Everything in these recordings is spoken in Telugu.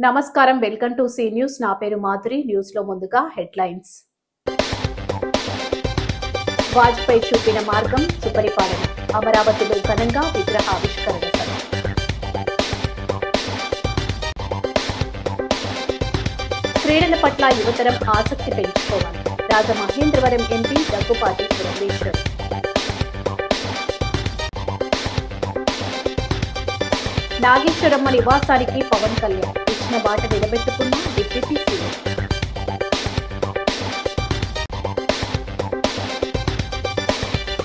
నమస్కారం, వెల్కమ్ టు సి న్యూస్. నా పేరు మాధురి. న్యూస్ లో ముందుగా హెడ్లైన్స్. వాజ్పేయి చూపిన మార్గం సుపరిపాలన. అమరావతిలో ఘనంగా విగ్రహ ఆవిష్కరణ సభ. క్రీడల పట్ల యువతరం ఆసక్తి పెంచుకోవాలి. రాజమహేంద్రవరం ఎంపీ దగ్గుపాటి పురంధేశ్వరి. నాగేశ్వరమ్మ నివాసానికి పవన్ కళ్యాణ్ ఇచ్చిన మాట నిలబెట్టుకున్న డిప్యూటీ సీఎం.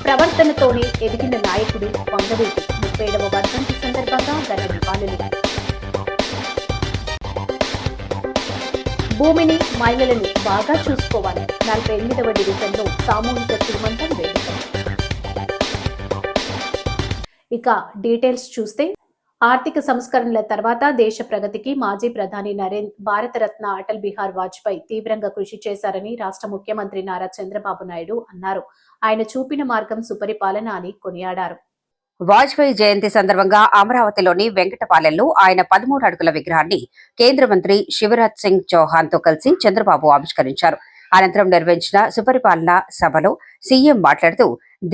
ప్రవర్తనతోనే ఎదిగిన నాయకుడు వంగవీటి 37వ వర్ధంతి సందర్భంగా ఘన నివాళులు. భూమిని, మహిళలను బాగా చూసుకోవాలి. 48వ డివిజన్లో సామూహిక శ్రీమంతం వేడుక. ఇక డీటెయిల్స్ చూస్తే, ఆర్థిక సంస్కరణల తర్వాత దేశ ప్రగతికి మాజీ ప్రధాని భారతరత్న అటల్ బిహారీ వాజ్పేయి తీవ్రంగా కృషి చేశారని రాష్ట్ర ముఖ్యమంత్రి నారా చంద్రబాబు నాయుడు అన్నారు. ఆయన చూపిన మార్గం సుపరిపాలన అని కొనియాడారు. వాజ్పేయి జయంతి సందర్భంగా అమరావతిలోని వెంకటపాలెంలో ఆయన 13 అడుగుల విగ్రహాన్ని కేంద్ర మంత్రి శివరాజ్ సింగ్ చౌహాన్ తో కలిసి చంద్రబాబు ఆవిష్కరించారు. అనంతరం నిర్వహించిన సుపరిపాలన సభలో సీఎం మాట్లాడుతూ,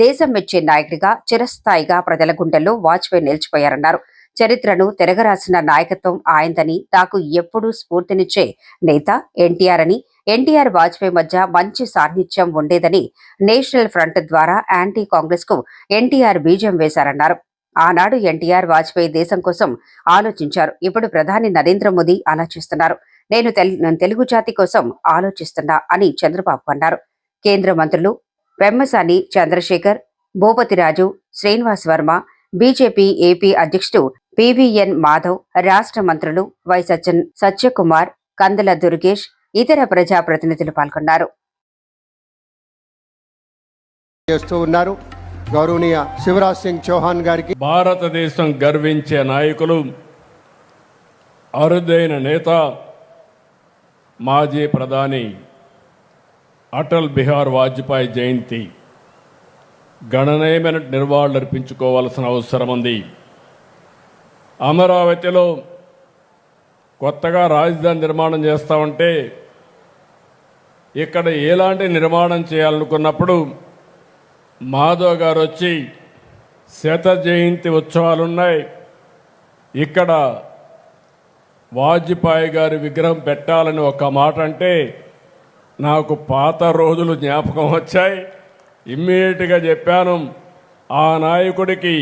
దేశం మెచ్చే నాయకుడిగా చిరస్థాయిగా ప్రజల గుండెల్లో వాజ్పేయి నిలిచిపోయారన్నారు. చరిత్రను తిరగరాసిన నాయకత్వం ఆయనదని, నాకు ఎప్పుడూ స్ఫూర్తినిచ్చే నేత ఎన్టీఆర్ అని, ఎన్టీఆర్ వాజ్పేయి మధ్య మంచి సాన్నిధ్యం ఉండేదని, నేషనల్ ఫ్రంట్ ద్వారా యాంటీ కాంగ్రెస్ కు ఎన్టీఆర్ బీజం వేశారన్నారు. ఆనాడు ఎన్టీఆర్ వాజ్పేయి దేశం కోసం ఆలోచించారు. ఇప్పుడు ప్రధాని నరేంద్ర మోదీ అలా చేస్తున్నారు. నేను తెలుగు జాతి కోసం ఆలోచిస్తున్నా అని చంద్రబాబు అన్నారు. కేంద్ర మంత్రులు పెమ్మసాని చంద్రశేఖర్, భూపతిరాజు, శ్రీనివాస్ వర్మ, బీజేపీ ఏపీ అధ్యక్షుడు పివిఎన్ మాధవ్, రాష్ట్ర మంత్రులు వై సత్యకుమార్, కందుల దుర్గేష్, ఇతర ప్రజాప్రతినిధులు పాల్గొన్నారు. గౌరవనీయ శివరాజ్ సింగ్ చౌహాన్ గారికి భారతదేశం గర్వించే నాయకులు, అరుదైన నేత, మాజీ ప్రధాని అటల్ బిహారీ వాజ్పేయి జయంతి గణనీయమైన నివాళులర్పించుకోవాల్సిన అవసరం ఉంది. అమరావతిలో కొత్తగా రాజధాని నిర్మాణం చేస్తామంటే, ఇక్కడ ఎలాంటి నిర్మాణం చేయాలనుకున్నప్పుడు మాధవ్ గారు వచ్చి శత జయంతి ఉత్సవాలున్నాయి, ఇక్కడ వాజ్పేయి గారి విగ్రహం పెట్టాలని ఒక మాట అంటే నాకు పాత రోజులు జ్ఞాపకం వచ్చాయి. ఇమ్మీడియట్గా చెప్పాను, ఆ నాయకుడికి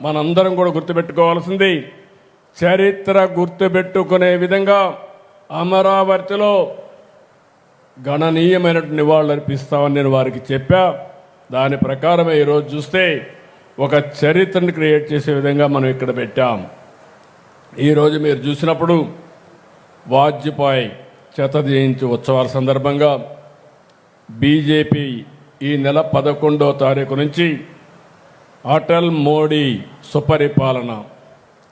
మనందరం కూడా గుర్తుపెట్టుకోవాల్సింది, చరిత్ర గుర్తుపెట్టుకునే విధంగా అమరావతిలో గణనీయమైన నివాళులు అర్పిస్తామని నేను వారికి చెప్పా. దాని ప్రకారమే ఈరోజు చూస్తే ఒక చరిత్రను క్రియేట్ చేసే విధంగా మనం ఇక్కడ పెట్టాం. ఈరోజు మీరు చూసినప్పుడు వాజ్పేయి శత జయంతి ఉత్సవాల సందర్భంగా బీజేపీ ఈ నెల 11వ తారీఖు నుంచి అటల్ మోడీ సుపరిపాలన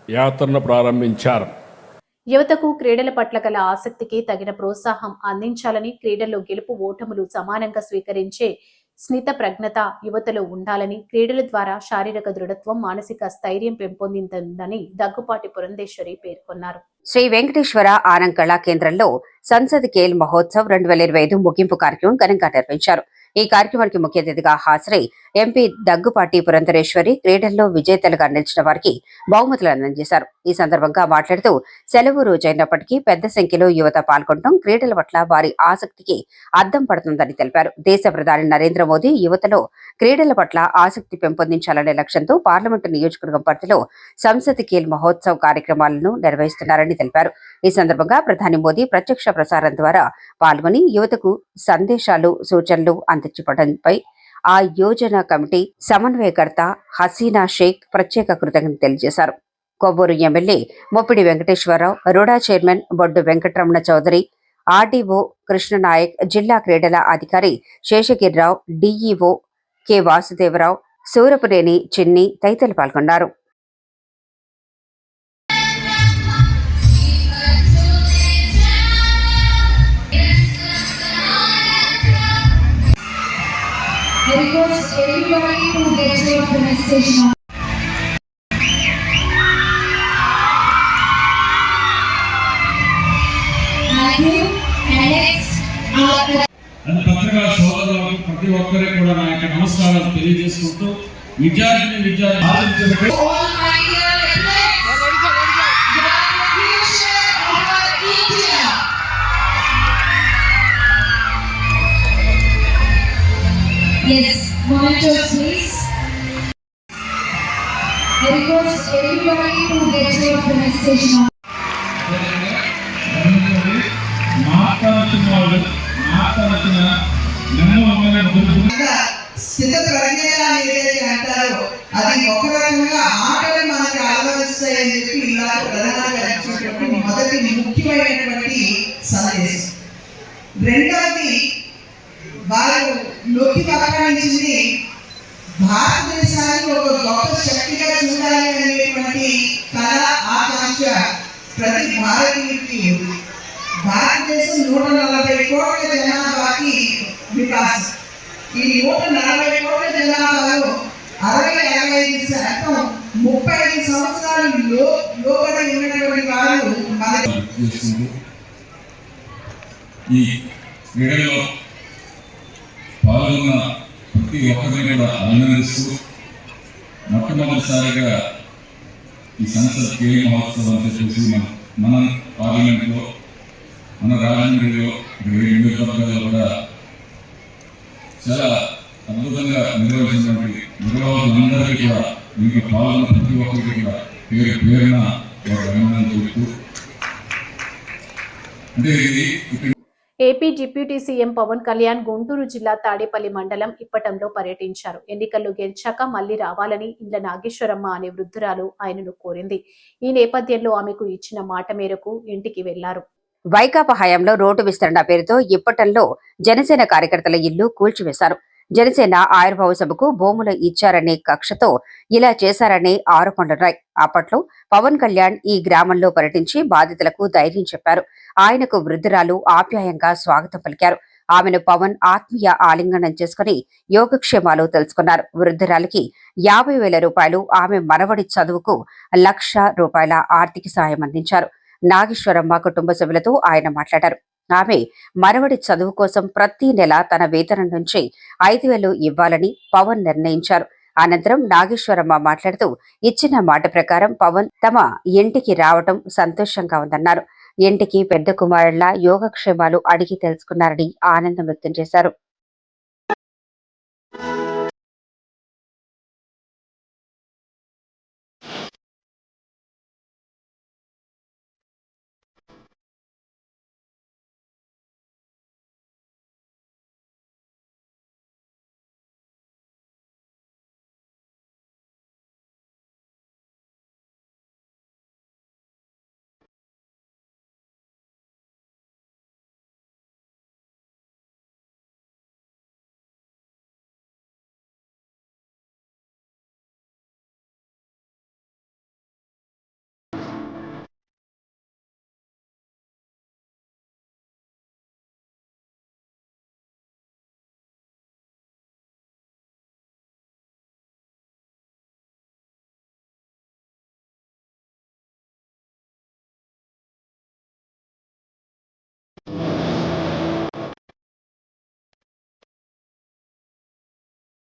యాత్రను ప్రారంభించారు. యువతకు క్రీడల పట్ల గల ఆసక్తికి తగిన ప్రోత్సాహం అందించాలని, క్రీడల్లో గెలుపు ఓటములు సమానంగా స్వీకరించే స్నిత ప్రజ్ఞత యువతలో ఉండాలని, క్రీడల ద్వారా శారీరక దృఢత్వం, మానసిక స్థైర్యం పెంపొందిందని దగ్గుపాటి పురంధేశ్వరి పేర్కొన్నారు. శ్రీ వెంకటేశ్వర ఆనంద్ కళా కేంద్రంలో సంసద్ ఖేల్ మహోత్సవ్ 2025 ముగింపు కార్యక్రమం ఘనంగా నిర్వహించారు. ఈ కార్యక్రమానికి ముఖ్య అతిథిగా హాజరై ఎంపీ దగ్గుపాటి పురంధరేశ్వరి క్రీడల్లో విజేతలుగా నిలిచిన వారికి బహుమతులు అందజేశారు. ఈ సందర్భంగా మాట్లాడుతూ, సెలవు రోజైనప్పటికీ పెద్ద సంఖ్యలో యువత పాల్గొనడం క్రీడల పట్ల వారి ఆసక్తికి అద్దం పడుతుందని తెలిపారు. దేశ ప్రధాని నరేంద్ర మోదీ యువతలో క్రీడల పట్ల ఆసక్తి పెంపొందించాలనే లక్ష్యంతో పార్లమెంటు నియోజకవర్గం పరిధిలో సంసద్ ఖేల్ మహోత్సవ్ కార్యక్రమాలను నిర్వహిస్తున్నారని తెలిపారు. ఈ సందర్భంగా ప్రధాని మోదీ ప్రత్యక్ష ప్రసారం ద్వారా పాల్గొని యువతకు సందేశాలు, సూచనలు అందించడంపై ఆ యోజన కమిటీ సమన్వయకర్త హసీనా షేక్ ప్రత్యేక కృతజ్ఞతలు తెలియజేశారు. Kovvur MLA మొప్పిడి Venkateswararao, RUDA chairman బొడ్డు వెంకటరమణ చౌదరి, ఆర్డీఓ కృష్ణనాయక్, జిల్లా క్రీడల అధికారి శేషగిరిరావు, డీఈఓ కె వాసుదేవరావు, సూరపురేని చిన్ని తదితరులు పాల్గొన్నారు. I request everybody to get rid of the next station. ప్రతి ఒక్కరికి కూడా నా యొక్క నమస్కారాలు తెలియజేసుకుంటూ విద్యార్థిని All my dear friends, you are the future of our India. Yes, monitors please. I request everybody to get rid of the message now. స్థిత ప్రజ్ఞ ఏదైతే అంటారో అది ఒక రకంగా ఆటలు మనకు అలవరుస్తాయని చెప్పి ఇలా ప్రధానంగా ఇచ్చినటువంటి మొదటి ముఖ్యమైనటువంటి సందేశం. రెండవది వారు నొక్కి పక్కనించింది భారతదేశానికి ఒక గొప్ప శక్తిగా చూడాలి అనేటువంటి కళ ఆకాంక్ష ప్రతి భారతీయుడికి ఉంది. భారతదేశం 140 కోట్ల జనాభాకి వికాసం. ఈ 140 కోట్ల జనాభాలో 60-65% 35 సంవత్సరాలు లోబడి ఉన్నటువంటి వారు ఈ క్రీడలో పాల్గొన్న ప్రతి ఒక్కరిని కూడా అభినందిస్తూ మొట్టమొదటిసారిగా ఈ సంసద్ ఖేల్ మహోత్సవం అని చెప్పేసి మన పార్లమెంట్లో మన రాజమండ్రిలో 7 నియోజకవర్గాల్లో కూడా చాలా అద్భుతంగా నిర్వహించినటువంటి నిర్వాహకులందరికీ కూడా దీనికి పాల్గొన్న ప్రతి ఒక్కరికి కూడా పేరున అభినందనలు చెబుతూ అంటే ఇది AP deputy CM Pawan Kalyan Guntur జిల్లా తాడేపల్లి మండలం ఇప్పటంలో పర్యటించారు. ఎన్నికల్లో గెలిచాక మళ్లీ రావాలని ఇండ్ల నాగేశ్వరమ్మ అనే వృద్ధురాలు ఆయనను కోరింది. ఈ నేపథ్యంలో ఆమెకు ఇచ్చిన మాట మేరకు ఇంటికి వెళ్లారు. వైకాపా హయాంలో రోడ్డు విస్తరణ పేరుతో ఇప్పటంలో జనసేన కార్యకర్తల ఇల్లు కూల్చివేశారు. జనసేన ఆవిర్భావ సభకు భూములు ఇచ్చారనే కక్షతో ఇలా చేశారనే ఆరోపణలున్నాయి. అప్పట్లో పవన్ కళ్యాణ్ ఈ గ్రామంలో పర్యటించి బాధితులకు ధైర్యం చెప్పారు. ఆయనకు వృద్ధురాలు ఆప్యాయంగా స్వాగతం పలికారు. ఆమెను పవన్ ఆత్మీయ ఆలింగనం చేసుకుని యోగక్షేమాలు తెలుసుకున్నారు. వృద్ధురాలికి 50,000 రూపాయలు, ఆమె మనవడి చదువుకు ₹1,00,000 ఆర్థిక సాయం అందించారు. నాగేశ్వరమ్మ కుటుంబ సభ్యులతో ఆయన మాట్లాడారు. ఆమె మనవడి చదువు కోసం ప్రతి నెల తన వేతనం నుంచి 5,000 ఇవ్వాలని పవన్ నిర్ణయించారు. అనంతరం నాగేశ్వరమ్మ మాట్లాడుతూ ఇచ్చిన మాట ప్రకారం పవన్ తమ ఇంటికి రావటం సంతోషంగా ఉందన్నారు. ఇంటికి పెద్ద కుమారుళ్ల యోగక్షేమాలు అడిగి తెలుసుకున్నారని ఆనందం వ్యక్తం చేశారు.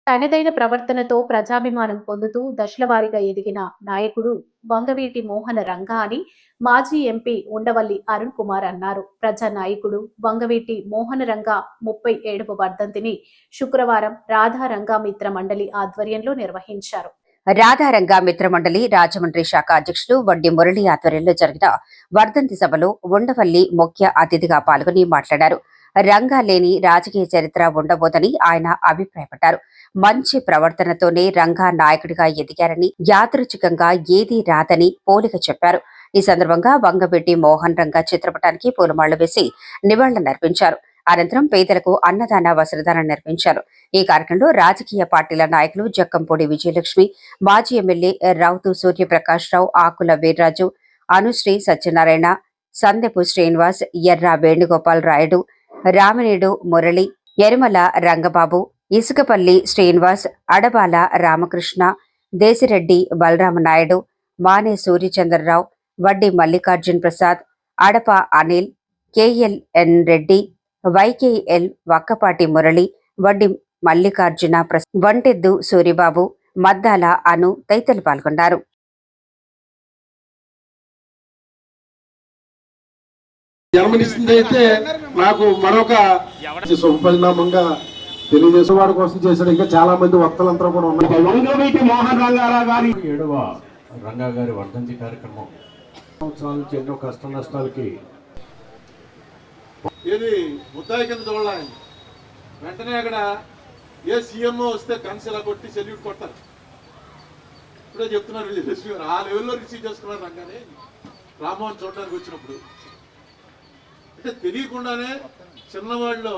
తనదైన ప్రవర్తనతో ప్రజాభిమానం పొందుతూ దశలవారీగా ఎదిగిన నాయకుడు వంగవీటి మోహన రంగా అని మాజీ ఎంపీ ఉండవల్లి అరుణ్ కుమార్ అన్నారు. ప్రజా నాయకుడు వంగవీటి మోహన రంగా 37వ వర్ధంతిని శుక్రవారం రాధారంగా మిత్ర మండలి ఆధ్వర్యంలో నిర్వహించారు. రాధారంగా మిత్ర మండలి రాజమండ్రి శాఖ అధ్యక్షులు వడ్డి మురళి ఆధ్వర్యంలో జరిగిన వర్ధంతి సభలో ఉండవల్లి ముఖ్య అతిథిగా పాల్గొని మాట్లాడారు. రంగా లేని రాజకీయ చరిత్ర ఉండబోదని ఆయన అభిప్రాయపడ్డారు. మంచి ప్రవర్తనతోనే రంగా నాయకుడిగా ఎదిగారని, యాదృచ్ఛికంగా ఏదీ రాదని పోలిక చెప్పారు. ఈ సందర్భంగా వంగవీటి మోహన్ రంగా చిత్రపటానికి పూలమాళ్లు వేసి నివాళులర్పించారు. అనంతరం పేదలకు అన్నదాన వస్త్రదానం నిర్వహించారు. ఈ కార్యక్రమంలో రాజకీయ పార్టీల నాయకులు జక్కంపూడి విజయలక్ష్మి, మాజీ ఎమ్మెల్యే రౌతు సూర్యప్రకాష్ రావు, ఆకుల వీర్రాజు, అనుశ్రీ సత్యనారాయణ, సందెపు శ్రీనివాస్, ఎర్ర వేణుగోపాల్ రాయుడు, రామినేడు మురళి, ఎరుమల రంగబాబు, ఇసుకపల్లి శ్రీనివాస్, అడబాల రామకృష్ణ, దేశిరెడ్డి బలరామనాయుడు, మానే సూర్యచంద్రరావు, వడ్డి మల్లికార్జున్ ప్రసాద్, అడప అనిల్, కేఎల్ఎన్ రెడ్డి, వైకేఎల్ వక్కపాటి మురళి, వడ్డి మల్లికార్జున వంటెద్దు సూరిబాబు, మద్దాల అను తదితరులు పాల్గొన్నారు. జన్మనిస్తుంది అయితే నాకు మరొక శుభపరిణామంగా తెలియజేసే వారి కోసం చేశాడు. ఇంకా చాలా మంది వక్తలంతా కూడా ఉన్నారు. వంగవీటి మోహన్ రంగారావు గారి 7వ రంగా గారి వర్ధంతి కార్యక్రమం సంవత్సరాల నుంచి ఎన్నో కష్ట నష్టాలకి ఏది ముద్దాయి కింద చూడాలి. వెంటనే అక్కడ ఏ సీఎంఓ వస్తే కన్సిలా కొట్టి సెల్యూట్ కొడతారు. ఇప్పుడే చెప్తున్నారు ఆ లెవెల్లో రిసీవ్ చేసుకున్నారు రంగానే రామ్మోహన్ చూడడానికి వచ్చినప్పుడు. అంటే తెలియకుండానే చిన్నవాడిలో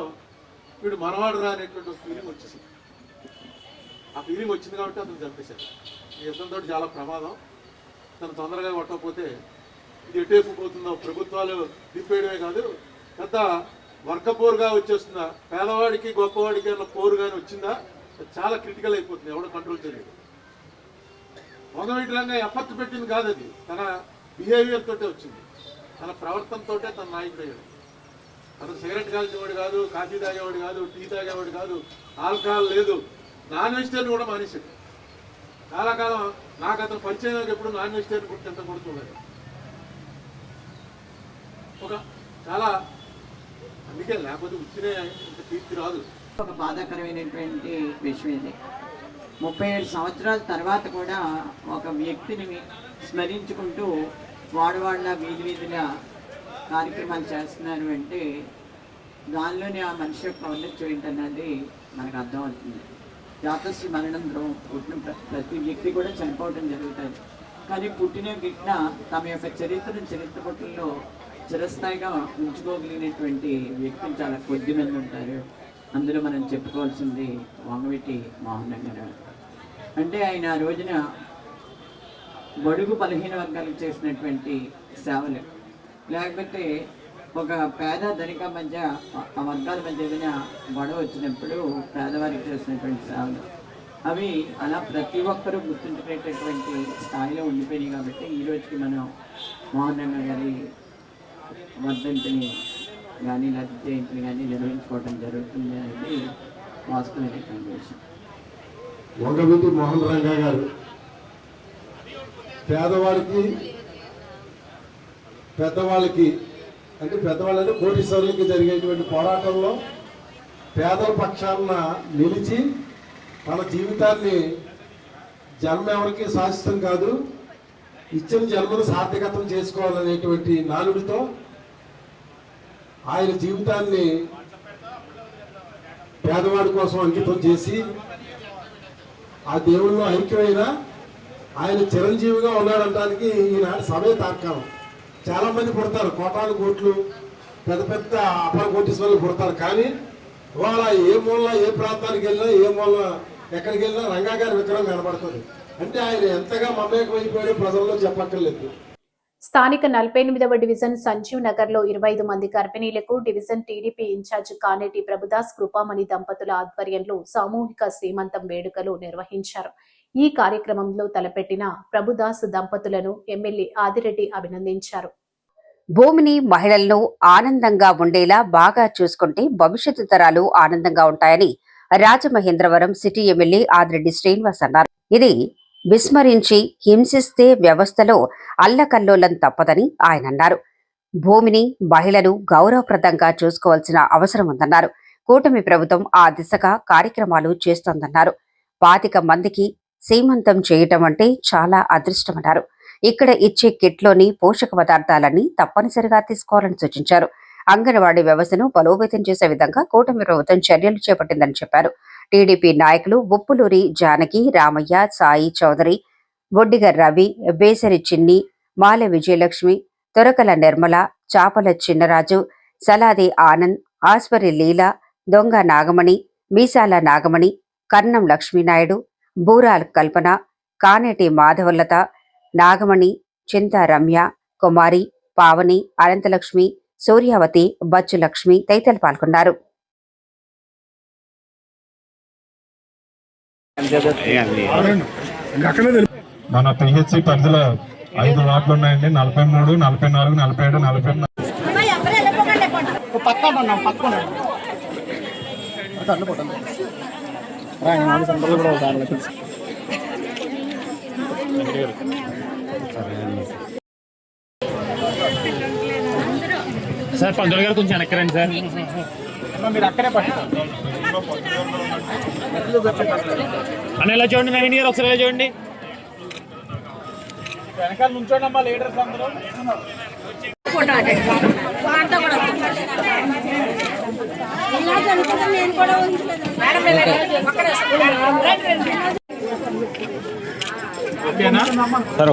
వీడు మనవాడు రా అనేటువంటి ఫీలింగ్ వచ్చేసింది. ఆ ఫీలింగ్ వచ్చింది కాబట్టి అతను చంపేశారు. ఈ యుద్ధంతో చాలా ప్రమాదం. తను తొందరగా కొట్టకపోతే ఇది ఎటేపుపోతుందో ప్రభుత్వాలు దింపేయడమే కాదు, పెద్ద వర్గపోరుగా వచ్చేస్తుందా, పేదవాడికి గొప్పవాడికి అన్న పోరు కానీ వచ్చిందా చాలా క్రిటికల్ అయిపోతుంది. ఎవడో కంట్రోల్ చేయలేదు. వంగవీటి రంగా ఎఫర్ట్ పెట్టింది కాదు, అది తన బిహేవియర్ తోటే వచ్చింది, తన ప్రవర్తనతోటే తన నాయకుడు అయ్యాడు. అతను సిగరెట్ కాల్చేవాడు కాదు, కాఫీ తాగేవాడు కాదు, టీ తాగేవాడు కాదు, ఆల్కహాల్ లేదు, నాన్ వెజిటేరియన్ కూడా మానేశాడు. చాలా కాలం నాకు అతను పరిచయం ఎప్పుడు నాన్ వెజిటేరియన్ కూడా ఎంత కూడా చూడలేదు. ఒక చాలా అందుకే లేకపోతే వచ్చినే ఇంత కీర్తి రాదు. ఒక బాధాకరమైనటువంటి విషయం ఇది. 37 సంవత్సరాల తర్వాత కూడా ఒక వ్యక్తిని స్మరించుకుంటూ వాడవాళ్ళ వీధి వీధిగా కార్యక్రమాలు చేస్తున్నారు అంటే దానిలోనే ఆ మనిషి యొక్క ఔన్నత్యం ఏంటన్నది మనకు అర్థమవుతుంది. జాతస్య మరణంలో పుట్టిన ప్రతి వ్యక్తి కూడా చనిపోవడం జరుగుతుంది. కానీ పుట్టిన గిట్న తమ యొక్క చరిత్ర పుట్టుల్లో చిరస్థాయిగా ఉంచుకోగలిగినటువంటి వ్యక్తులు చాలా కొద్ది మంది ఉంటారు. అందులో మనం చెప్పుకోవాల్సింది వంగవీటి మోహన్ రంగారావు. అంటే ఆయన ఆ రోజున బడుగు బలహీన వర్గాలకు చేసినటువంటి సేవలు, లేకపోతే ఒక పేద ధనిక మధ్య ఆ వర్గాల మధ్య ఏదైనా గొడవ వచ్చినప్పుడు పేదవారికి చేసినటువంటి సేవలు, అవి అలా ప్రతి ఒక్కరూ గుర్తుంచుకునేటటువంటి స్థాయిలో ఉండిపోయినాయి. కాబట్టి ఈ రోజుకి మనం మోహన్ రంగా గారి వర్ధంతిని కానీ లేకపోతే జయంతిని కానీ నిర్వహించుకోవడం జరుగుతుంది అనేది వాస్తవమైనటువంటి విషయం. వంగవీటి మోహన్ రంగా గారు పేదవాడికి పెద్దవాళ్ళకి అంటే పెద్దవాళ్ళంటే కోటీశ్వరులకి జరిగేటువంటి పోరాటంలో పేదల పక్షాన నిలిచి తన జీవితాన్ని జన్మ ఎవరికి శాశ్వతం కాదు, ఇచ్చిన జన్మను సార్థకతం చేసుకోవాలనేటువంటి నానుడితో ఆయన జీవితాన్ని పేదవాడి కోసం అంకితం చేసి ఆ దేవుల్లో ఐక్యమైన ఆయన చిరంజీవిగా ఉన్నాడంటానికి ఈనాడు సభే తార్కాణం. చాలా మంది పుడతారు, కోటాను కోట్లు పెద్ద పెద్ద అపర కోటీశ్వరులు పుడతారు. కానీ ఇవాళ ఏ మూల ఏ ప్రాంతానికి వెళ్ళినా ఏ మూల ఎక్కడికి వెళ్ళినా రంగా గారి విగ్రహం కనబడుతుంది. అంటే ఆయన ఎంతగా మమేకమైపోయాడో ప్రజల్లో చెప్పక్కర్లేదు. స్థానిక 48వ డివిజన్ సంజీవ్ నగర్ లో 25 మంది గర్భిణీలకు division TDP in-charge Kaneti Prabhudas Krupamani దంపతుల ఆధ్వర్యంలో సామూహిక శ్రీమంతం వేడుకలు నిర్వహించారు. ఈ కార్యక్రమంలో తలపెట్టిన ప్రభుదాస్ దంపతులను ఎమ్మెల్యే ఆదిరెడ్డి అభినందించారు. భూమిని మహిళలను ఆనందంగా ఉండేలా బాగా చూసుకుంటే భవిష్యత్తు తరాలు ఆనందంగా ఉంటాయని రాజమహేంద్రవరం సిటీ ఎమ్మెల్యే ఆదిరెడ్డి శ్రీనివాస్ అన్నారు. ఇది విస్మరించి హింసిస్తే వ్యవస్థలో అల్లకల్లోలం తప్పదని ఆయన అన్నారు. భూమిని మహిళను గౌరవప్రదంగా చూసుకోవాల్సిన అవసరం ఉందన్నారు. కూటమి ప్రభుత్వం ఆ దిశగా కార్యక్రమాలు చేస్తోందన్నారు. 25 మందికి సీమంతం చేయటం అంటే చాలా అదృష్టమన్నారు. ఇక్కడ ఇచ్చే కిట్లోని పోషక పదార్థాలన్నీ తప్పనిసరిగా తీసుకోవాలని సూచించారు. అంగన్వాడీ వ్యవస్థను బలోపేతం చేసే విధంగా కూటమి ప్రభుత్వం చర్యలు చేపట్టిందని చెప్పారు. టీడీపీ నాయకులు ఉప్పులూరి జానకి, రామయ్య, సాయి చౌదరి, బొడ్డిగ రవి, బేసరి చిన్ని, మాల విజయలక్ష్మి, తొరకల నిర్మల, చాపల చిన్నరాజు, సలాది ఆనంద్, ఆస్పరి లీల, దొంగ నాగమణి, మీసాల నాగమణి, కర్ణం లక్ష్మీనాయుడు, బూరాల్ కల్పన, కానేటి మాధవలత, నాగమణి, చింత రమ్య, కుమారి, పావని, అనంతలక్ష్మి, సూర్యావతి, బచ్చు లక్ష్మి తదితరులు పాల్గొన్నారు. మన పిహెచ్సి పరిధిలో 5 వార్డులు ఉన్నాయండి. 43, 44, 47, 48. సార్ పంతులు గారు కొంచెం వెనక్కరండి సార్. మీరు అక్కడే అన్న ఇలా చూడండి, నవీన్ గారు ఒకసారి ఇలా చూడండి. వెనకాల నుంచోండి అమ్మా లీడర్స్ అందరూ. ఓకేనా సార్?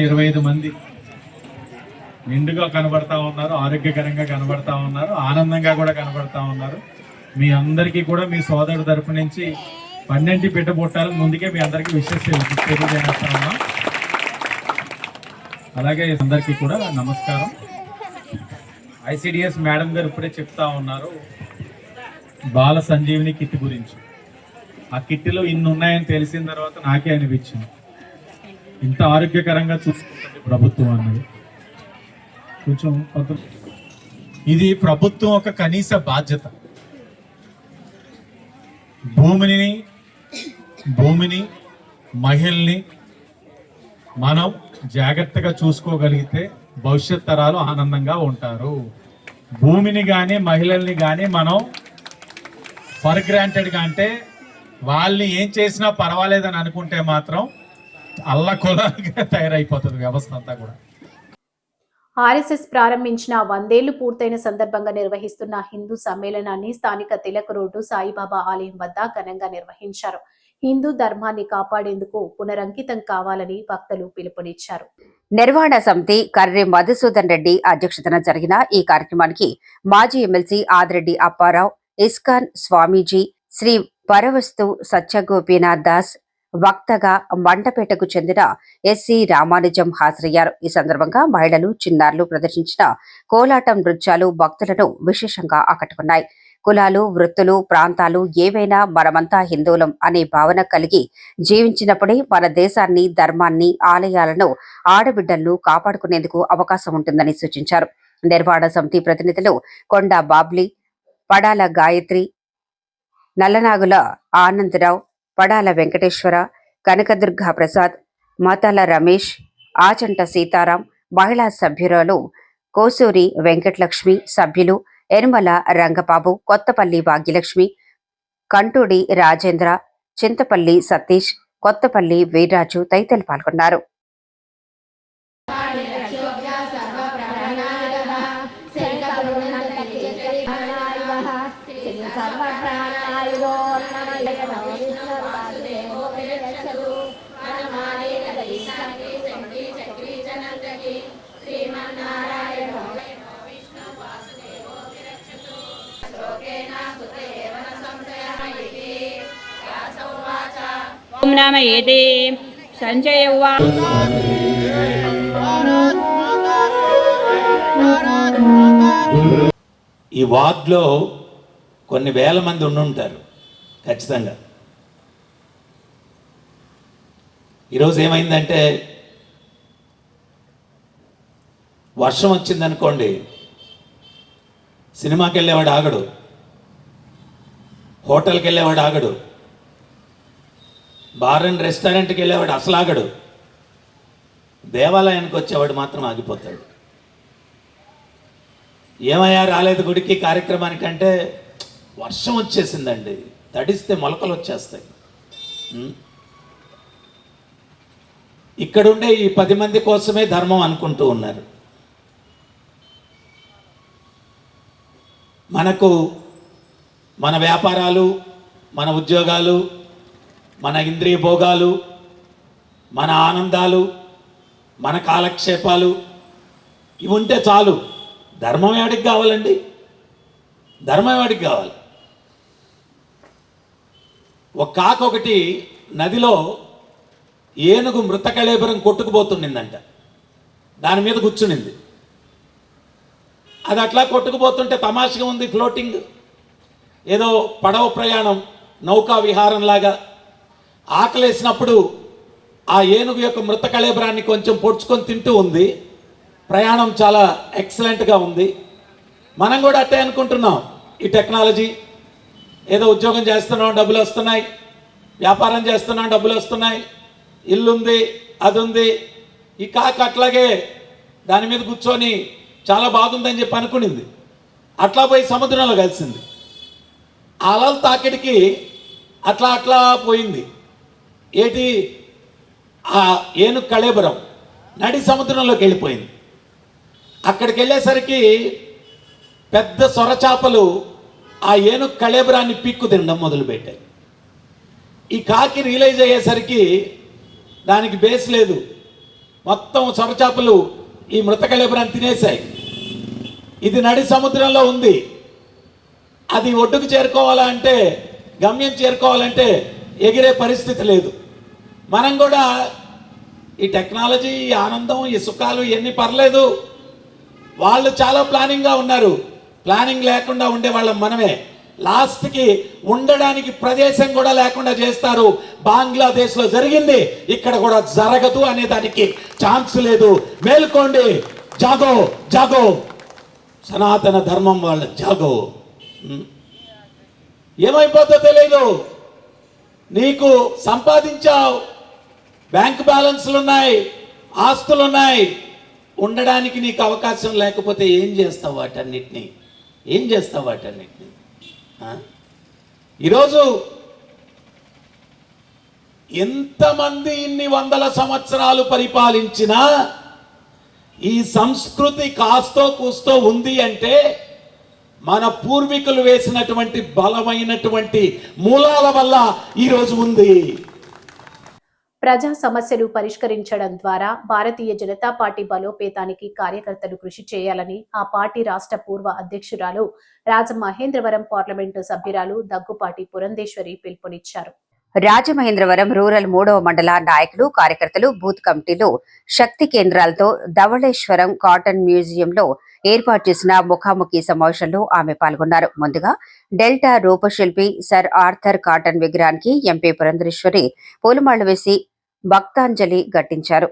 25 మంది నిండుగా కనబడతా ఉన్నారు, ఆరోగ్యకరంగా కనబడతా ఉన్నారు, ఆనందంగా కూడా కనబడతా ఉన్నారు. మీ అందరికీ కూడా మీ సోదరుడు తరపు నుంచి 12 పెట్టబొట్టాలని ముందుకే మీ అందరికీ తెలియజేస్తా ఉన్నాం. అలాగే అందరికీ కూడా నమస్కారం. ఐసిడిఎస్ మేడం గారు ఇప్పుడే చెప్తా ఉన్నారు బాల సంజీవిని కిట్ గురించి. ఆ కిట్లో ఇన్ని ఉన్నాయని తెలిసిన తర్వాత నాకే అనిపించింది, ఇంత ఆరోగ్యకరంగా చూసుకుంటుంది ప్రభుత్వం అన్నది. కొంచెం ఇది ప్రభుత్వం ఒక కనీస బాధ్యత. భూమిని మహిళల్ని మనం జాగ్రత్తగా చూసుకోగలిగితే భవిష్యత్ తరాలు ఆనందంగా ఉంటారు. భూమిని కానీ మహిళల్ని కానీ మనం ఫర్ గ్రాంటెడ్గా అంటే వాళ్ళని ఏం చేసినా పర్వాలేదని అనుకుంటే మాత్రం అల్లకొలంగా తయారైపోతుంది వ్యవస్థ అంతా కూడా. ఆర్ఎస్ఎస్ ప్రారంభించిన 100 ఏళ్లు పూర్తయిన సందర్భంగా నిర్వహిస్తున్న హిందూ సమ్మేళనాన్ని స్థానిక తిలక్ రోడ్డు సాయిబాబా ఆలయం వద్ద ఘనంగా నిర్వహించారు. హిందూ ధర్మాన్ని కాపాడేందుకు పునరంకితం కావాలని భక్తులు పిలుపునిచ్చారు. నిర్వహణ సమితి కర్రి మధుసూదన్ రెడ్డి అధ్యక్షతన జరిగిన ఈ కార్యక్రమానికి మాజీ ఎమ్మెల్సీ ఆదిరెడ్డి అప్పారావు, ఇస్కాన్ స్వామీజీ, శ్రీ పరవస్తు సత్యగోపీనాథ్ దాస్, వక్తగా మండపేటకు చెందిన ఎస్సి రామానుజం హాజరయ్యారు. ఈ సందర్భంగా మహిళలు, చిన్నారులు ప్రదర్శించిన కోలాటం నృత్యాలు భక్తులను విశేషంగా ఆకట్టుకున్నాయి. కులాలు, వృత్తులు, ప్రాంతాలు ఏవైనా మనమంతా హిందువులం అనే భావన కలిగి జీవించినప్పుడే మన దేశాన్ని, ధర్మాన్ని, ఆలయాలను, ఆడబిడ్డలను కాపాడుకునేందుకు అవకాశం ఉంటుందని సూచించారు. నిర్వహణ సమితి ప్రతినిధులు కొండ బాబ్లీ, పడాల గాయత్రి, నల్లనాగుల ఆనందరావు, పడాల వెంకటేశ్వర, కనకదుర్గ ప్రసాద్, మాతాల రమేష్, ఆచంట సీతారాం, మహిళా సభ్యురాలు కోసూరి వెంకటలక్ష్మి, సభ్యులు ఎనుమల రంగబాబు, కొత్తపల్లి భాగ్యలక్ష్మి, కంటూడి రాజేంద్ర, చింతపల్లి సతీష్, కొత్తపల్లి వీర్రాజు తదితరులు పాల్గొన్నారు. నామ ఏదే సంజయ ఈ వార్డులో కొన్ని వేల మంది ఉండుంటారు ఖచ్చితంగా. ఈరోజు ఏమైందంటే వర్షం వచ్చిందనుకోండి, సినిమాకి వెళ్ళేవాడు ఆగడు, హోటల్కి వెళ్ళేవాడు ఆగడు, బార్ అండ్ రెస్టారెంట్కి వెళ్ళేవాడు అసలు ఆగడు, దేవాలయానికి వచ్చేవాడు మాత్రం ఆగిపోతాడు. ఏమయ్యా రాలేదు గుడికి కార్యక్రమానికంటే వర్షం వచ్చేసిందండి, తడిస్తే మొలకలు వచ్చేస్తాయి. ఇక్కడుండే ఈ 10 మంది కోసమే ధర్మం అనుకుంటూ ఉన్నారు. మనకు మన వ్యాపారాలు, మన ఉద్యోగాలు, మన ఇంద్రియ భోగాలు, మన ఆనందాలు, మన కాలక్షేపాలు ఇవి ఉంటే చాలు. ధర్మం ఎవడికి కావాలండి? ధర్మం ఎవడికి కావాలి? ఒక కాక ఒకటి నదిలో ఏనుగు మృతకళేబరం కొట్టుకుపోతుండిందంట, దాని మీద కూర్చునింది. అది అట్లా కొట్టుకుపోతుంటే తమాషగా ఉంది, ఫ్లోటింగ్, ఏదో పడవ ప్రయాణం, నౌకా విహారంలాగా. ఆకలేసినప్పుడు ఆ ఏనుగు యొక్క మృత కళేబరాన్ని కొంచెం పొడుచుకొని తింటూ ఉంది. ప్రయాణం చాలా ఎక్సలెంట్గా ఉంది. మనం కూడా అట్టే అనుకుంటున్నాం. ఈ టెక్నాలజీ, ఏదో ఉద్యోగం చేస్తున్నాం డబ్బులు వస్తున్నాయి, వ్యాపారం చేస్తున్నాం డబ్బులు వస్తున్నాయి, ఇల్లుంది అది ఉంది. ఈ కాకి అట్లాగే దాని మీద కూర్చొని చాలా బాగుందని చెప్పి అనుకునింది. అట్లా పోయి సముద్రంలో కలిసింది. అలల తాకిడికి అట్లా అట్లా పోయింది. ఏటి ఆ ఏనుగు కళేబరం నడి సముద్రంలోకి వెళ్ళిపోయింది. అక్కడికి వెళ్ళేసరికి పెద్ద సొరచాపలు ఆ ఏనుగు కళేబరాన్ని పిక్కు తినడం మొదలుపెట్టాయి. ఈ కాకి రియలైజ్ అయ్యేసరికి దానికి బేస్ లేదు, మొత్తం సొరచాపలు ఈ మృత కళేబరాన్ని తినేశాయి. ఇది నడి సముద్రంలో ఉంది. అది ఒడ్డుకు చేరుకోవాలంటే, గమ్యం చేరుకోవాలంటే ఎగిరే పరిస్థితి లేదు. మనం కూడా ఈ టెక్నాలజీ, ఈ ఆనందం, ఈ సుఖాలు ఇవన్నీ పర్లేదు. వాళ్ళు చాలా ప్లానింగ్గా ఉన్నారు. ప్లానింగ్ లేకుండా ఉండే వాళ్ళం మనమే. లాస్ట్కి ఉండడానికి ప్రదేశం కూడా లేకుండా చేస్తారు. బంగ్లాదేశ్లో జరిగింది, ఇక్కడ కూడా జరగదు అనే దానికి ఛాన్స్ లేదు. మేల్కోండి, జాగో జాగో, సనాతన ధర్మం వాళ్ళ జాగో. ఏమైపోతుందో తెలియదు. నీకు సంపాదించావు, బ్యాంక్ బ్యాలెన్స్లు ఉన్నాయి, ఆస్తులు ఉన్నాయి, ఉండడానికి నీకు అవకాశం లేకపోతే ఏం చేస్తావు వాటన్నిటినీ? ఏం చేస్తావు వాటన్నిటినీ? ఈరోజు ఎంతమంది ఇన్ని వందల సంవత్సరాలు పరిపాలించినా ఈ సంస్కృతి కాస్తో కూస్తో ఉంది అంటే మన పూర్వీకులు వేసినటువంటి బలమైనటువంటి మూలాల వల్ల ఈరోజు ఉంది. ప్రజా సమస్యలు పరిష్కరించడం ద్వారా భారతీయ జనతా పార్టీ బలోపేతానికి కార్యకర్తలు కృషి చేయాలని ఆ పార్టీ రాష్ట్ర పూర్వ అధ్యక్షురాలు రాజమహేంద్రవరం పార్లమెంటు సభ్యురాలు దగ్గుపాటి పురంధేశ్వరి పిలుపునిచ్చారు. రాజమహేంద్రవరం రూరల్ 3వ మండల నాయకులు, కార్యకర్తలు బూత్ కమిటీలు శక్తి కేంద్రాలతో ధవళేశ్వరం కాటన్ మ్యూజియంలో ఏర్పాటు చేసిన ముఖాముఖి సమావేశంలో ఆమె పాల్గొన్నారు. ముందుగా డెల్టా రూపశిల్పి సర్ ఆర్థర్ కాటన్ విగ్రహానికి ఎంపీ పురంధరేశ్వరి పూలమాళ్లు వేసి భక్తాంజలి ఘటించారు.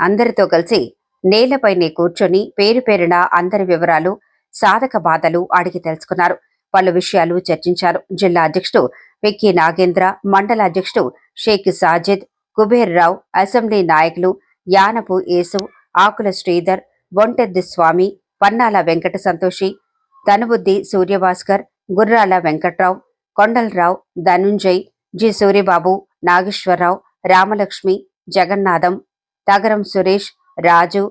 అందరితో కలిసి నేలపైనే కూర్చొని పేరు పేరున అందరి వివరాలు, సాధక బాధలు అడిగి తెలుసుకున్నారు. పలు విషయాలు చర్చించారు. జిల్లా అధ్యక్షుడు వెక్కి నాగేంద్ర, మండల అధ్యక్షుడు షేక్ సాజిద్, కుబేర్ రావు, అసెంబ్లీ నాయకులు యానపు యేసు, ఆకుల శ్రీధర్, బొంటెద్ది స్వామి, పన్నాల వెంకట సంతోషి, తనుబుద్ది సూర్యభాస్కర్, గుర్రాల వెంకట్రావు, కొండలరావు, ధనుంజయ్, జి సూర్యబాబు, నాగేశ్వరరావు, రామలక్ష్మి, జగన్నాథం, తగరం సురేష్, రాజు,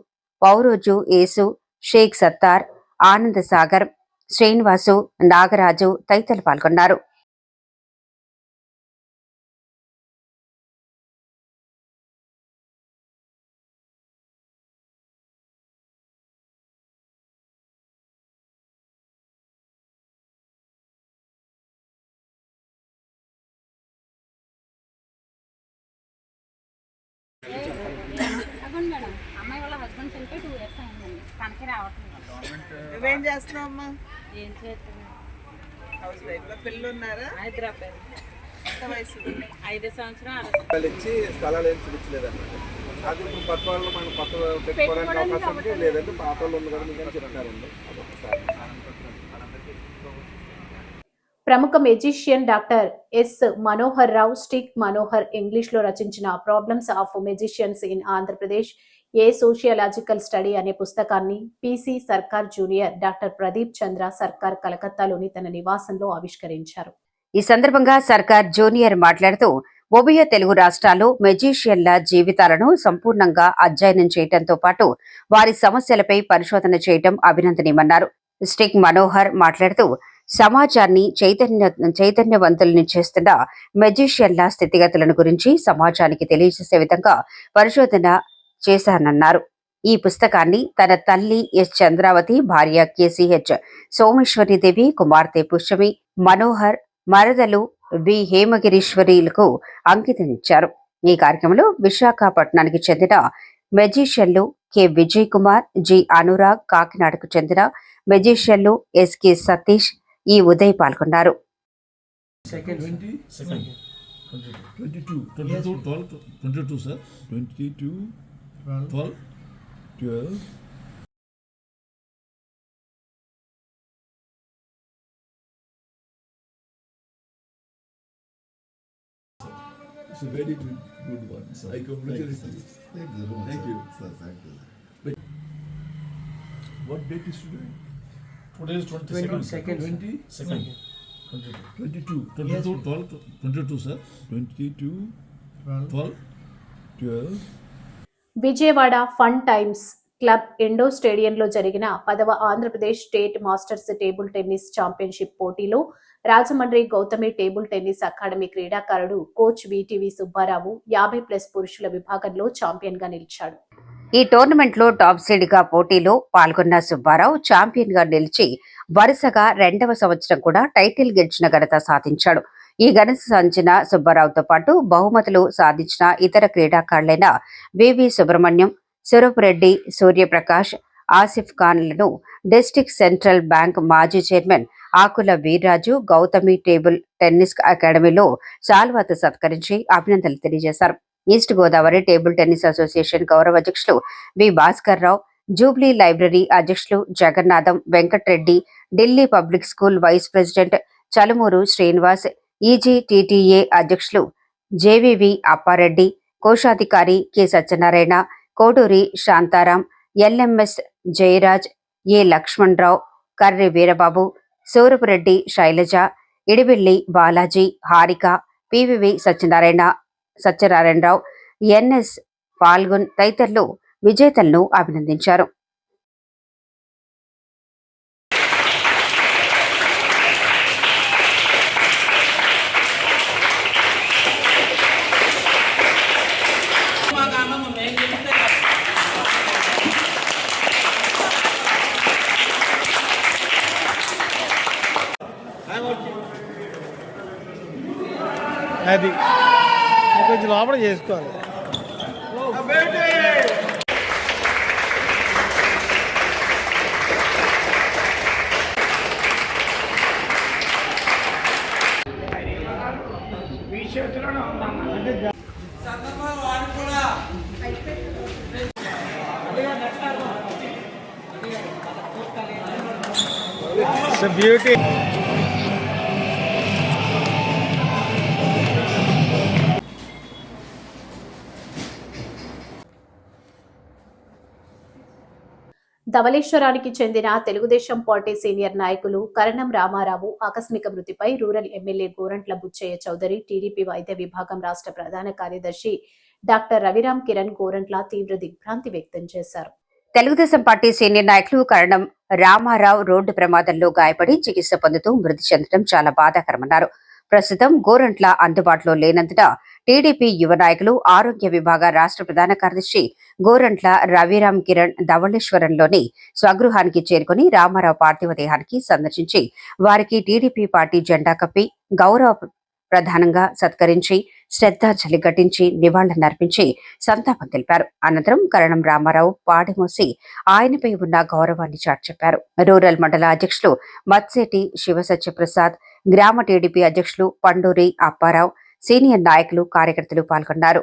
పౌరోజు యేసు, షేక్ సత్తార్, ఆనంద సాగర్, శ్రీనివాసు, నాగరాజు తదితరులు పాల్గొన్నారు. అమ్మాయి వాళ్ళ హస్బెండ్ చనిపోయి 2 years అయిందండి. తనకి రావట్లేదు. నువ్వేం చేస్తున్నావు అమ్మా? ఏం చేస్తున్నావు? హౌస్ వైఫ్ లో పిల్లలు ఉన్నారా? హైదరాబాద్. ఎంత వయసు? 5 సంవత్సరాలు. ఇచ్చి స్థలాలు ఏం చూపించలేదన్నమాట. అది ఇప్పుడు కొత్త వాళ్ళు మనం కొత్త పెట్టుకోవడానికి అవకాశం ఉంటే, లేదంటే పాత వాళ్ళు ఉంది కదా మీకు చెప్తారండి. ప్రముఖ మెజిషియన్ డాక్టర్ ఎస్ మనోహర్ రావు స్టిక్ మనోహర్ ఇంగ్లీష్ లో రచించిన problems of magicians in Andhra Pradesh A sociological study అనే పుస్తకాన్ని పిసి సర్కార్ జూనియర్ డాక్టర్ ప్రదీప్ చంద్ర సర్కార్ కలకత్తాలోని తన నివాసంలో ఆవిష్కరించారు. ఈ సందర్భంగా సర్కార్ జూనియర్ మాట్లాడుతూ ఉభయ తెలుగు రాష్ట్రాల్లో మెజిషియన్ల జీవితాలను సంపూర్ణంగా అధ్యయనం చేయడంతో పాటు వారి సమస్యలపై పరిశోధన చేయడం అభినందనీయమన్నారు. స్టిక్ మనోహర్ మాట్లాడుతూ సమాజాన్ని చైతన్యవంతుల్ని చేస్తున్న మెజిషియన్ల స్థితిగతులను గురించి సమాజానికి తెలియజేసే విధంగా పరిశోధన చేశానన్నారు. ఈ పుస్తకాన్ని తన తల్లి ఎస్ చంద్రావతి, భార్య కేసీహెచ్ సోమేశ్వరీదేవి, కుమార్తె పుష్యమి, మనోహర్, మరదలు వి హేమగిరీశ్వరీలకు అంకితమిచ్చారు. ఈ కార్యక్రమంలో విశాఖపట్నానికి చెందిన మెజిషియన్లు కె విజయ్ కుమార్, జి అనురాగ్, కాకినాడకు చెందిన మెజిషియన్లు ఎస్కే సతీష్, ఈ ఉదయ్ పాల్గొన్నారు. 12 It's a very good one. So I congratulate you. Thank you. Sir, thank you. But what date is today? Today is 22nd. 22, sir. 22, 12. Vijayawada fun times club indoor స్టేడియంలో జరిగిన 10వ Andhra Pradesh state masters table tennis championship పోటీలో Rajahmundry Gautami table tennis academy క్రీడాకారుడు కోచ్ విటివి సుబ్బారావు 50+ పురుషుల విభాగంలో ఛాంపియన్ గా నిలిచాడు. ఈ టోర్నమెంట్ లో టాప్ సీడ్ గా పోటీలో పాల్గొన్న సుబ్బారావు ఛాంపియన్ గా నిలిచి వరుసగా 2వ సంవత్సరం కూడా టైటిల్ గెలిచిన ఘనత సాధించాడు. ఈ ఘనత సాధించిన సుబ్బారావుతో పాటు బహుమతులు సాధించిన ఇతర క్రీడాకారులైన వివి సుబ్రహ్మణ్యం, స్వరూప్ రెడ్డి, సూర్యప్రకాష్, ఆసిఫ్ ఖాన్లను డిస్ట్రిక్ట్ సెంట్రల్ బ్యాంక్ మాజీ chairman Akula Veerraju Gautami table tennis అకాడమీలో శాల్వాతో సత్కరించి అభినందనలు తెలియజేశారు. East Godavari table tennis association గౌరవ అధ్యక్షులు V Bhaskar Rao, jubilee library అధ్యక్షులు Jagannatham Venkatreddy, Delhi public school vice president Chalumuru Srinivas, EGTTA అధ్యక్షులు జేవివి అప్పారెడ్డి, కోశాధికారి K Satyanarayana, Koduri Shantaram, LMS Jayaraj, A Lakshmanarao, Karri Veerababu, Surapureddy Sailaja, Idibilli Balaji, Harika, PVV Satyanarayana Rao, NS Phalgun తదితరులు విజేతలను అభినందించారు. అది కొంచెం లోపల చేసుకోవాలి. బ్యూటీ ధవళేశ్వరానికి చెందిన తెలుగుదేశం పార్టీ సీనియర్ నాయకులు కరణం రామారావు ఆకస్మిక మృతిపై rural MLA Gorantla Butchaiah Chowdary, TDP వైద్య విభాగం రాష్ట్ర ప్రధాన కార్యదర్శి డాక్టర్ రవిరామ్ కిరణ్ గోరంట్ల తీవ్ర దిగ్భ్రాంతి వ్యక్తం చేశారు. తెలుగుదేశం పార్టీ సీనియర్ నాయకులు కరణం రామారావు రోడ్డు ప్రమాదంలో గాయపడి చికిత్స పొందుతూ మృతి చెందడం చాలా బాధాకరమన్నారు. ప్రస్తుతం గోరంట్ల అందుబాటులో లేనందున టీడీపీ యువ నాయకులు ఆరోగ్య విభాగ రాష్ట్ర ప్రధాన కార్యదర్శి గోరంట్ల రవిరామ్ కిరణ్ ధవళేశ్వరంలోని స్వగృహానికి చేరుకుని రామారావు పార్థివ దేహానికి సందర్శించి వారికి టీడీపీ పార్టీ జెండా కప్పి గౌరవ ప్రధానంగా సత్కరించి శ్రద్ధాంజలి ఘటించి నివాళులర్పించి సంతాపం తెలిపారు. అనంతరం కరణం రామారావు పాడిమోసి ఆయనపై ఉన్న గౌరవాన్ని చాటి చెప్పారు. రూరల్ మండల అధ్యక్షులు మత్సేటి శివసత్యప్రసాద్, గ్రామ టీడీపీ అధ్యక్షులు పండూరి అప్పారావు, సీనియర్ నాయకులు, కార్యకర్తలు పాల్గొన్నారు.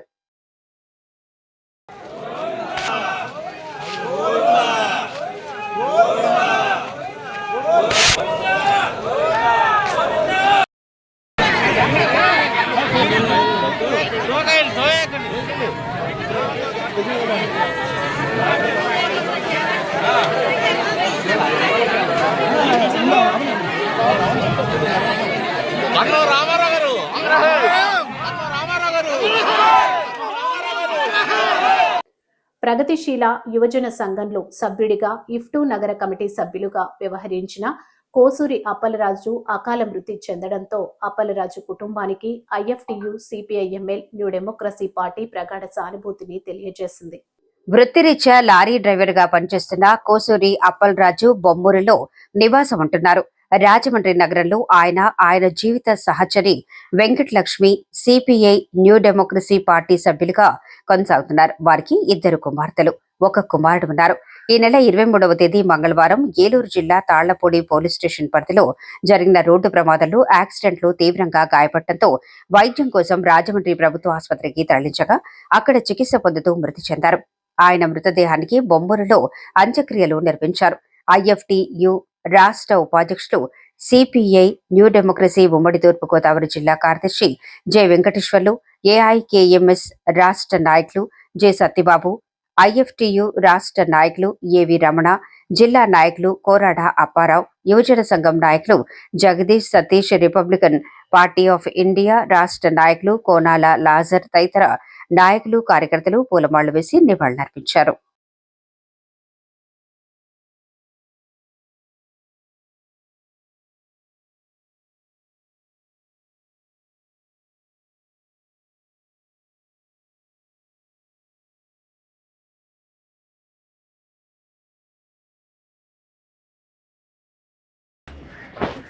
ప్రగతిశీల యువజన సంఘంలో సభ్యుడిగా ఇఫ్టూ నగర కమిటీ సభ్యులుగా వ్యవహరించిన కోసూరి అప్పలరాజు అకాల మృతి చెందడంతో అప్పలరాజు కుటుంబానికి IFTU, CPIML, new democracy party ప్రగాఢ సానుభూతిని తెలియజేసింది. వృత్తిరీత్యా లారీ డ్రైవర్ గా పనిచేస్తున్న కోసూరి అప్పలరాజు బొమ్మూరులో నివాసం ఉంటున్నారు. రాజమండ్రి నగరంలో ఆయన జీవిత సహచరి Venkatalakshmi CPI, new democracy party సభ్యులుగా కొనసాగుతున్నారు. వారికి 2 కుమార్తెలు, 1 కుమారుడు ఉన్నారు. ఈ నెల 23వ తేదీ మంగళవారం ఏలూరు జిల్లా తాళ్లపూడి పోలీస్ స్టేషన్ పరిధిలో జరిగిన రోడ్డు ప్రమాదంలో యాక్సిడెంట్లో తీవ్రంగా గాయపడటంతో వైద్యం కోసం రాజమండ్రి ప్రభుత్వ ఆసుపత్రికి తరలించగా అక్కడ చికిత్స పొందుతూ మృతి చెందారు. ఆయన మృతదేహానికి బొమ్మూరులో అంత్యక్రియలు నిర్వహించారు. ఐఎఫ్టియు రాష్ట్ర ఉపాధ్యక్షులు సిపిఐ న్యూ డెమోక్రసీ ఉమ్మడి తూర్పుగోదావరి జిల్లా కార్యదర్శి జె వెంకటేశ్వర్లు, ఏఐకేఎంఎస్ రాష్ట్ర నాయకులు జె సత్యబాబు, ఐఎఫ్టియు రాష్ట్ర నాయకులు ఏవి రమణ, జిల్లా నాయకులు కోరాడ అప్పారావు, యువజన సంఘం నాయకులు Jagadish Satish, Republican party of India రాష్ట్ర నాయకులు కోనాల లాజర్ తదితర నాయకులు కార్యకర్తలు పూలమాళ్లు వేసి నివాళులర్పించారు.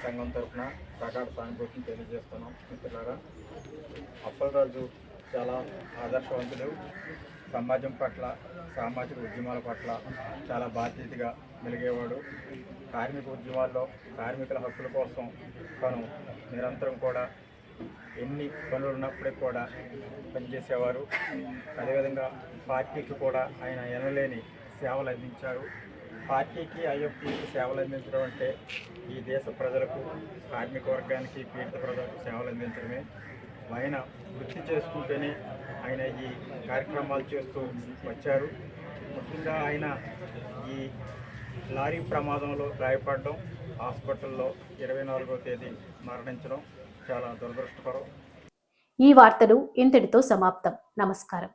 సంఘం తరఫున ప్రగాఢ సానుభూతిని తెలియజేస్తున్నాం. మిత్రులారా, అప్పలరాజు చాలా ఆదర్శవంతుడు. సమాజం పట్ల, సామాజిక ఉద్యమాల పట్ల చాలా బాధ్యతగా మెలిగేవాడు. కార్మిక ఉద్యమాల్లో కార్మికుల హక్కుల కోసం తను నిరంతరం కూడా ఎన్ని పనులు ఉన్నప్పటికీ కూడా పనిచేసేవారు. అదేవిధంగా పార్టీకి కూడా ఆయన ఎనలేని సేవలు అందించారు. పార్టీకి, ఐఎఫ్టీకి సేవలు అందించడం అంటే ఈ దేశ ప్రజలకు, కార్మిక వర్గానికి, పీడిత ప్రజలకు సేవలు అందించడమే. ఆయన వృత్తి చేసుకుంటూనే ఆయన ఈ కార్యక్రమాలు చేస్తూ వచ్చారు. ముఖ్యంగా ఆయన ఈ లారీ ప్రమాదంలో గాయపడడం, హాస్పిటల్లో 24వ తేదీ మరణించడం చాలా దురదృష్టకరం. ఈ వార్తలు ఇంతటితో సమాప్తం. నమస్కారం.